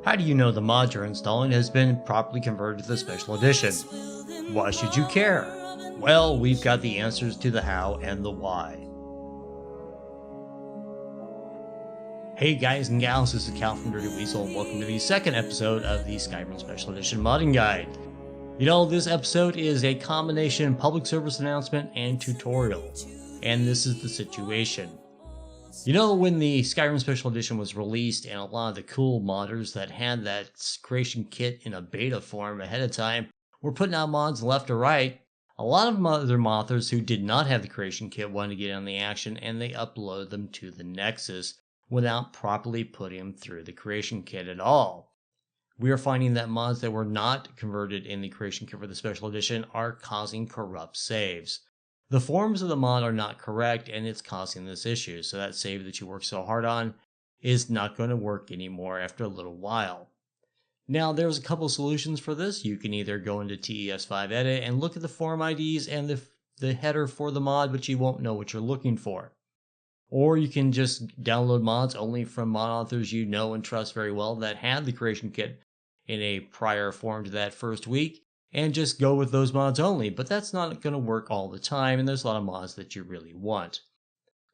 How do you know the mod you're installing has been properly converted to the Special Edition? Why should you care? Well, we've got the answers to the how and the why. Hey guys and gals, this is Cal from Dirty Weasel, and welcome to the second episode of the Skyrim Special Edition modding guide. You know, this episode is a combination public service announcement and tutorial, and this is the situation. You know, when the Skyrim Special Edition was released and a lot of the cool modders that had that creation kit in a beta form ahead of time were putting out mods left or right, a lot of other modders who did not have the creation kit wanted to get on the action and they uploaded them to the Nexus without properly putting them through the creation kit at all. We are finding that mods that were not converted in the creation kit for the Special Edition are causing corrupt saves. The forms of the mod are not correct and it's causing this issue, so that save that you worked so hard on is not going to work anymore after a little while. Now, there's a couple solutions for this. You can either go into TES5 Edit and look at the form IDs and the header for the mod, but you won't know what you're looking for. Or you can just download mods only from mod authors you know and trust very well that had the creation kit in a prior form to that first week, and just go with those mods only, but that's not going to work all the time, and there's a lot of mods that you really want.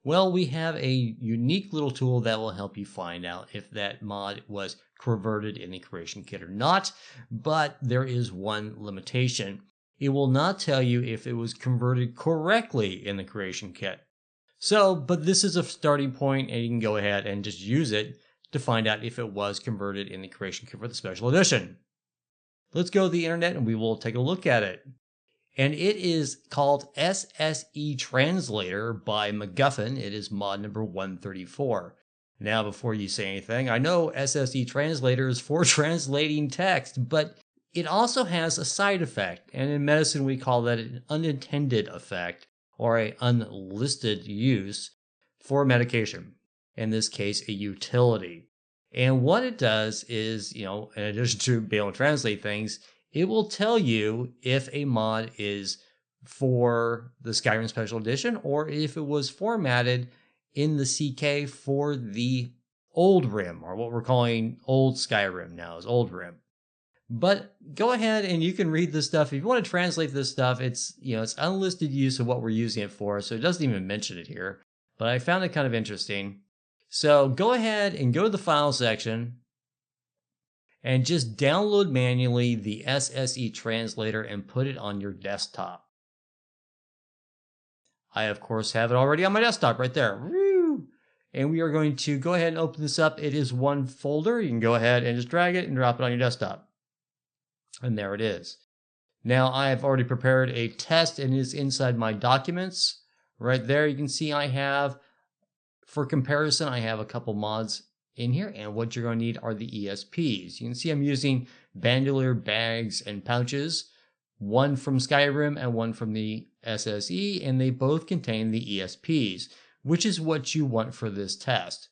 Well, we have a unique little tool that will help you find out if that mod was converted in the creation kit or not, but there is one limitation. It will not tell you if it was converted correctly in the creation kit. So, but this is a starting point, and you can go ahead and just use it to find out if it was converted in the creation kit for the Special Edition. Let's go to the internet and we will take a look at it. And it is called SSEtranslator by Macguffin. It is mod number 134. Now, before you say anything, I know SSEtranslator is for translating text, but it also has a side effect. And in medicine, we call that an unintended effect or an unlisted use for medication. In this case, a utility. And what it does is, you know, in addition to being able to translate things, it will tell you if a mod is for the Skyrim Special Edition or if it was formatted in the CK for the old RIM, or what we're calling old Skyrim now is old RIM. But go ahead and you can read this stuff. If you want to translate this stuff, it's, you know, it's unlisted use of what we're using it for, so it doesn't even mention it here. But I found it kind of interesting. So go ahead and go to the file section and just download manually the SSEtranslator and put it on your desktop. I, of course, have it already on my desktop right there. Woo! And we are going to go ahead and open this up. It is one folder. You can go ahead and just drag it and drop it on your desktop. And there it is. Now, I have already prepared a test and it is inside my documents. Right there, you can see I have, for comparison, I have a couple mods in here, and what you're going to need are the ESPs. You can see I'm using bandolier bags and pouches, one from Skyrim and one from the SSE, and they both contain the ESPs, which is what you want for this test.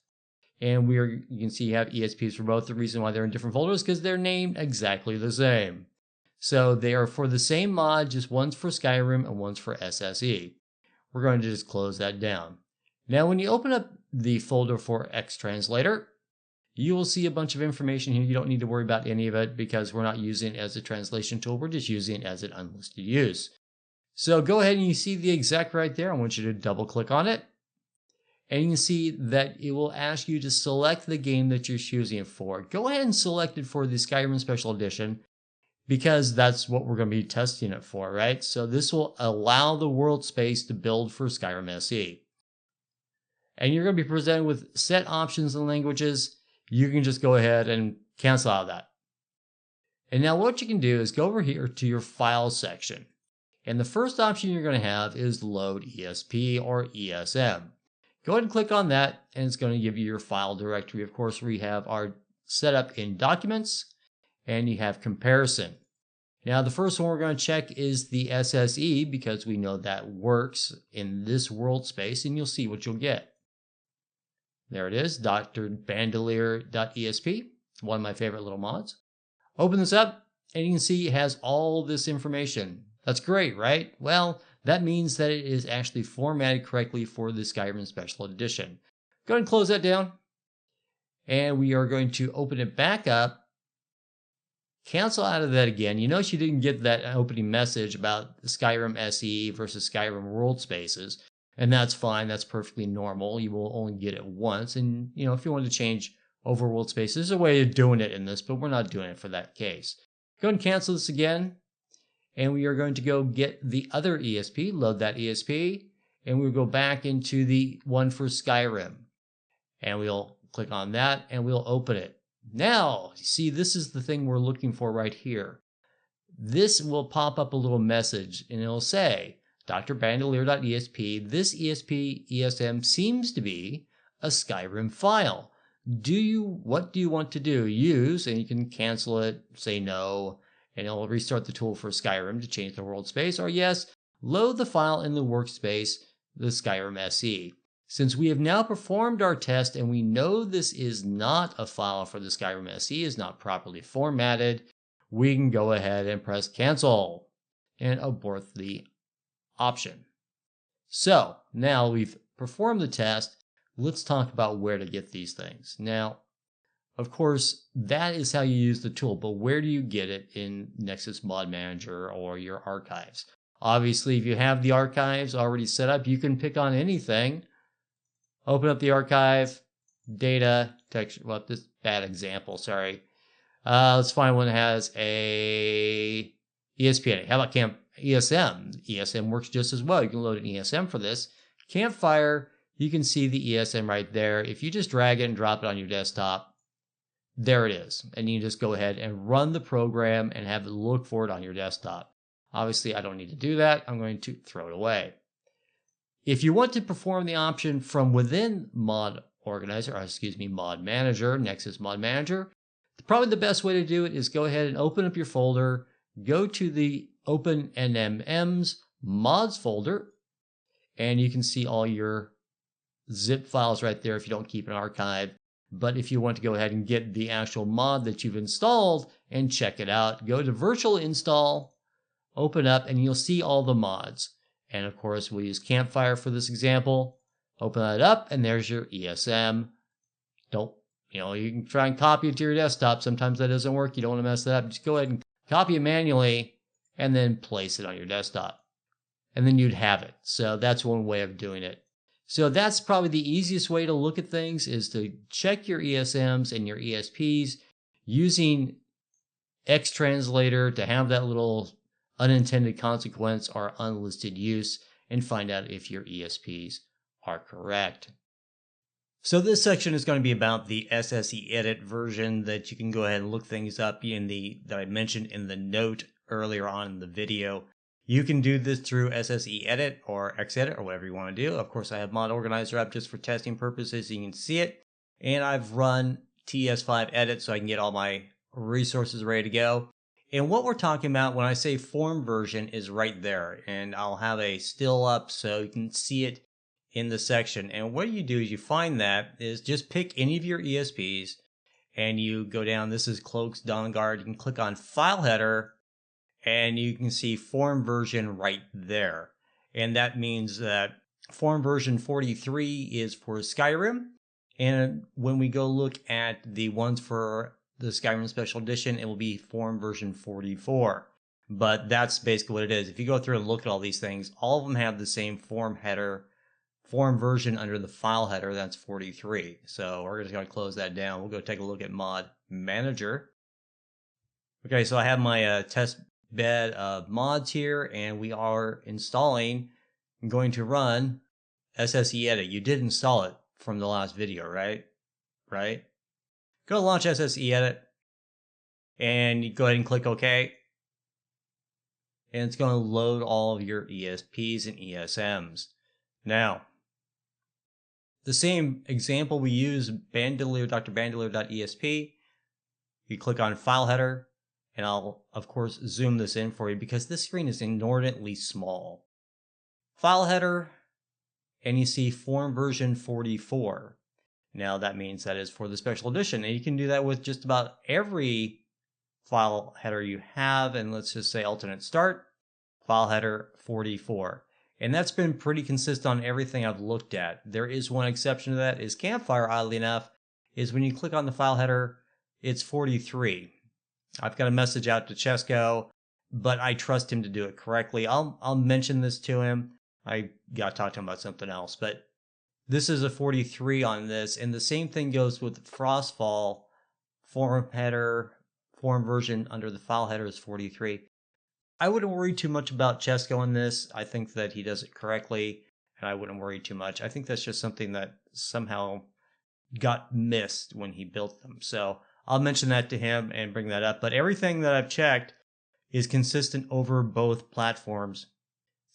And you can see you have ESPs for both. The reason why they're in different folders is because they're named exactly the same. So they are for the same mod, just one's for Skyrim and one's for SSE. We're going to just close that down. Now, when you open up the folder for Translator, you will see a bunch of information here. You don't need to worry about any of it because we're not using it as a translation tool. We're just using it as an unlisted use. So go ahead and you see the exec right there. I want you to double click on it. And you can see that it will ask you to select the game that you're choosing it for. Go ahead and select it for the Skyrim Special Edition because that's what we're going to be testing it for, right? So this will allow the world space to build for Skyrim SE. And you're going to be presented with set options and languages. You can just go ahead and cancel out of that. And now what you can do is go over here to your file section. And the first option you're going to have is load ESP or ESM. Go ahead and click on that and it's going to give you your file directory. Of course, we have our setup in documents and you have comparison. Now the first one we're going to check is the SSE because we know that works in this world space and you'll see what you'll get. There it is, drbandolier.esp. It's one of my favorite little mods. Open this up, and you can see it has all this information. That's great, right? Well, that means that it is actually formatted correctly for the Skyrim Special Edition. Go ahead and close that down. And we are going to open it back up Cancel out of that again. You notice you didn't get that opening message about Skyrim SE versus Skyrim World Spaces, and that's fine. That's perfectly normal. You will only get it once, and if you want to change over world spaces, there's a way of doing it in this, but we're not doing it for that case. Go and cancel this again, and we are going to go get the other ESP, load that ESP, and we'll go back into the one for Skyrim, and we'll click on that, and we'll open it. Now, see, this is the thing we're looking for right here. This will pop up a little message, and it'll say, drbandolier.esp, this ESP ESM seems to be a Skyrim file. What do you want to do? Use, and you can cancel it, say no, and it'll restart the tool for Skyrim to change the world space, or yes, load the file in the workspace, the Skyrim SE. Since we have now performed our test and we know this is not a file for the Skyrim SE, is not properly formatted, we can go ahead and press cancel and abort the option. So now we've performed the test, let's talk about where to get these things. Now, of course, that is how you use the tool, but where do you get it in Nexus Mod Manager or your archives? Obviously, if you have the archives already set up, you can pick on anything. Open up the archive, data, text, well, this bad example, sorry. Let's find one that has a ESP. How about ESM? ESM works just as well. You can load an ESM for this. Campfire, you can see the ESM right there. If you just drag it and drop it on your desktop, there it is. And you can just go ahead and run the program and have it look for it on your desktop. Obviously, I don't need to do that. I'm going to throw it away. If you want to perform the option from within Mod Manager, Nexus Mod Manager, probably the best way to do it is go ahead and open up your folder, go to the Open NMMs Mods folder, and you can see all your zip files right there if you don't keep an archive. But if you want to go ahead and get the actual mod that you've installed and check it out, go to Virtual Install, open up, and you'll see all the mods. And of course, we'll use Campfire for this example. Open that up, and there's your ESM. You can try and copy it to your desktop. Sometimes that doesn't work. You don't want to mess that up. Just go ahead and copy it manually, and then place it on your desktop. And then you'd have it. So that's one way of doing it. So that's probably the easiest way to look at things, is to check your ESMs and your ESPs using Sse Translator to have that little unintended consequence or unlisted use and find out if your ESPs are correct. So this section is going to be about the SSEedit version that you can go ahead and look things up that I mentioned in the note earlier on in the video. You can do this through SSEedit or Xedit or whatever you want to do. Of course, I have Mod Organizer up just for testing purposes so you can see it. And I've run TS5 edit so I can get all my resources ready to go. And what we're talking about when I say form version is right there. And I'll have a still up so you can see it in the section. And what you do is you find that is just pick any of your ESPs and you go down. This is Cloaks, Dawnguard. You can click on File Header and you can see form version right there. And that means that form version 43 is for Skyrim. And when we go look at the ones for the Skyrim Special Edition, it will be form version 44. But that's basically what it is. If you go through and look at all these things, all of them have the same form version under the file header. That's 43. So we're just going to close that down. We'll go take a look at Mod Manager. Okay, so I have my test bed of mods here, and we are installing. I'm going to run SSEedit. You did install it from the last video, right? Go to launch SSEedit, and you go ahead and click OK. And it's going to load all of your ESPs and ESMs. Now, the same example we use, drbandolier.esp. You click on File Header, and I'll, of course, zoom this in for you because this screen is inordinately small. File Header, and you see form version 44. Now that means that is for the Special Edition, and you can do that with just about every file header you have, and let's just say alternate start, file header 44. And that's been pretty consistent on everything I've looked at. There is one exception to that, is Campfire, oddly enough, is when you click on the file header, it's 43. I've got a message out to Chesko, but I trust him to do it correctly. I'll mention this to him. I got to talk to him about something else, but this is a 43 on this, and the same thing goes with Frostfall. Form header, form version under the file header is 43. I wouldn't worry too much about Chesko in this. I think that he does it correctly, and I wouldn't worry too much. I think that's just something that somehow got missed when he built them. So I'll mention that to him and bring that up. But everything that I've checked is consistent over both platforms.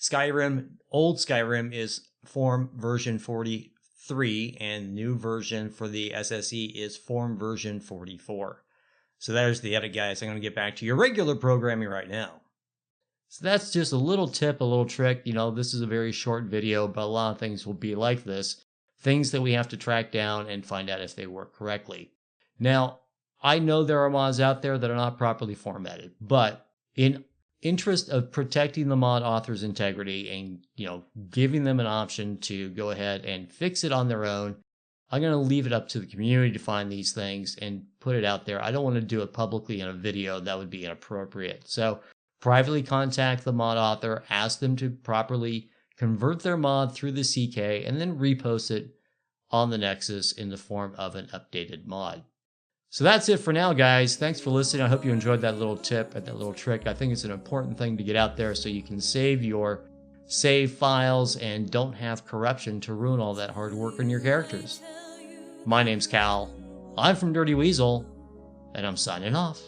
Skyrim, old Skyrim is form version 43, and new version for the SSE is form version 44. So there's the edit, guys. I'm going to get back to your regular programming right now. So that's just a little tip, a little trick. You know, this is a very short video, but a lot of things will be like this. Things that we have to track down and find out if they work correctly. Now, I know there are mods out there that are not properly formatted, but in interest of protecting the mod author's integrity and, you know, giving them an option to go ahead and fix it on their own, I'm going to leave it up to the community to find these things and put it out there. I don't want to do it publicly in a video. That would be inappropriate. So privately contact the mod author, ask them to properly convert their mod through the CK, and then repost it on the Nexus in the form of an updated mod. So that's it for now, guys. Thanks for listening. I hope you enjoyed that little tip and that little trick. I think it's an important thing to get out there so you can save your save files and don't have corruption to ruin all that hard work on your characters. My name's Cal. I'm from Dirty Weasel, and I'm signing off.